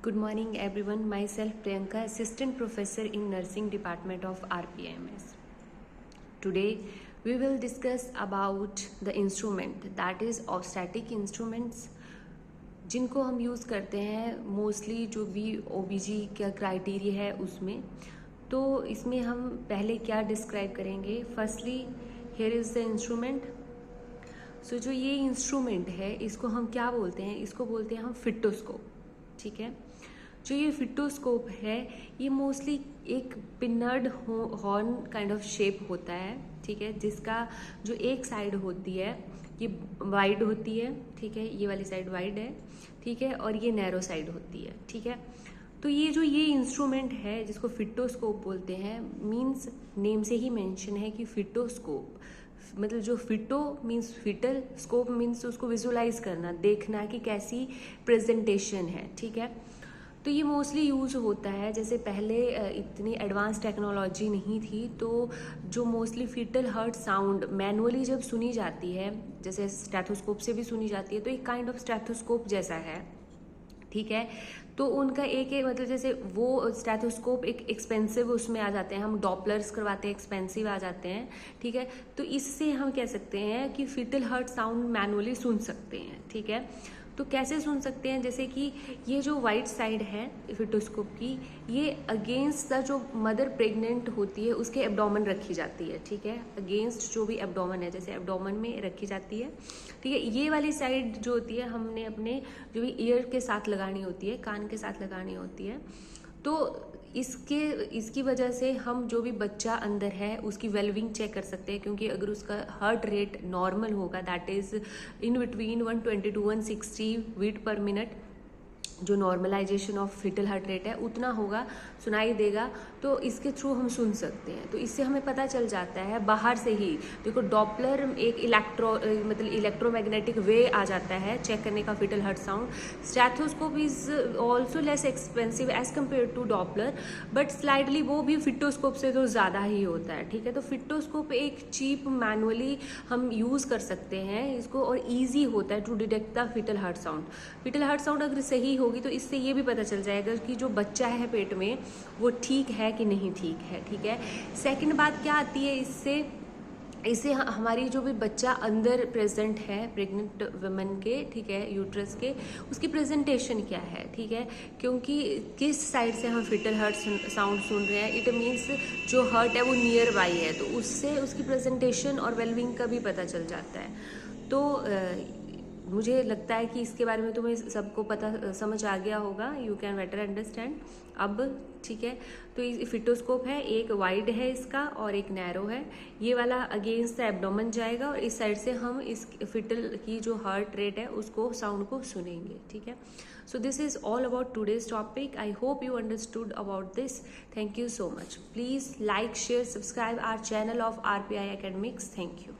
Good morning everyone, myself Priyanka, Assistant Professor in Nursing Department of RPMS. Today we will discuss about the instrument that is obstetric instruments जिनको हम use करते हैं mostly जो भी OBG का criteria है उसमें। तो इसमें हम पहले क्या डिस्क्राइब करेंगे। Firstly here is the instrument. So जो ये इंस्ट्रूमेंट है इसको हम क्या बोलते हैं, इसको बोलते हैं हम फिटोस्कोप। ठीक है, जो ये फिटोस्कोप है ये मोस्टली एक पिनर्ड हॉर्न काइंड ऑफ शेप होता है। ठीक है, जिसका जो एक साइड होती है ये वाइड होती है। ठीक है, ये वाली साइड वाइड है। ठीक है, और ये नैरो साइड होती है। ठीक है, तो ये इंस्ट्रूमेंट है जिसको फिटोस्कोप बोलते हैं, मीन्स नेम से ही मेंशन है कि फिटोस्कोप मतलब जो feto means fetal, scope means उसको विजुलाइज करना, देखना कि कैसी प्रेजेंटेशन है। ठीक है, तो ये मोस्टली यूज़ होता है, जैसे पहले इतनी एडवांस टेक्नोलॉजी नहीं थी तो जो mostly fetal heart sound manually जब सुनी जाती है, जैसे स्टेथोस्कोप से भी सुनी जाती है, तो एक काइंड ऑफ स्टेथोस्कोप जैसा है। ठीक है, तो उनका एक मतलब जैसे वो स्टेथोस्कोप एक एक्सपेंसिव उसमें आ जाते हैं, हम डॉपलर्स करवाते हैं एक्सपेंसिव आ जाते हैं। ठीक है, तो इससे हम कह सकते हैं कि फीटल हार्ट साउंड मैनुअली सुन सकते हैं। ठीक है, तो कैसे सुन सकते हैं, जैसे कि ये जो वाइट साइड है फिटोस्कोप की, ये अगेंस्ट द जो मदर प्रेग्नेंट होती है उसके एब्डोमेन रखी जाती है। ठीक है, अगेंस्ट जो भी एब्डोमेन है, जैसे एब्डोमेन में रखी जाती है। ठीक है, ये वाली साइड जो होती है हमने अपने जो भी ईयर के साथ लगानी होती है, कान के साथ लगानी होती है। तो इसकी वजह से हम जो भी बच्चा अंदर है उसकी वेलविंग चेक कर सकते हैं, क्योंकि अगर उसका हार्ट रेट नॉर्मल होगा, that is in between 120 to 160 beat per minute, जो normalization of fetal heart rate है उतना होगा, सुनाई देगा, तो इसके थ्रू हम सुन सकते हैं। तो इससे हमें पता चल जाता है बाहर से ही। देखो डॉपलर एक इलेक्ट्रोमैग्नेटिक वे आ जाता है चेक करने का fetal heart sound. Stethoscope is also less expensive as compare to Doppler, but slightly वो भी फिटोस्कोप से तो ज़्यादा ही होता है। ठीक है, तो फिटोस्कोप एक चीप मैनुअली हम यूज़ कर सकते हैं इसको, और ईजी होता है to detect the fetal heart sound. Fetal heart sound अगर सही होगी तो इससे ये भी पता चल जाएगा कि जो बच्चा है पेट में वो ठीक है कि नहीं ठीक है। ठीक है, सेकंड बात क्या आती है, इससे हमारी जो भी बच्चा अंदर प्रेजेंट है प्रेग्नेंट वुमेन के, ठीक है, यूट्रस के, उसकी प्रेजेंटेशन क्या है। ठीक है, क्योंकि किस साइड से हम फीटल हार्ट साउंड सुन रहे हैं, इट मीन्स जो हार्ट है वो नियर बाई है, तो उससे उसकी प्रेजेंटेशन और वेलविंग का भी पता चल जाता है। तो मुझे लगता है कि इसके बारे में तुम्हें सबको पता समझ आ गया होगा, यू कैन बेटर अंडरस्टैंड अब। ठीक है, तो ये फिटोस्कोप है, एक वाइड है इसका और एक नैरो है। ये वाला अगेंस्ट द एब्डोमेन जाएगा और इस साइड से हम इस फिटल की जो हार्ट रेट है उसको साउंड को सुनेंगे। ठीक है, so this is all about today's topic. I hope you understood about this. Thank you so much. Please like, share, subscribe our channel of RPI Academics. Thank you.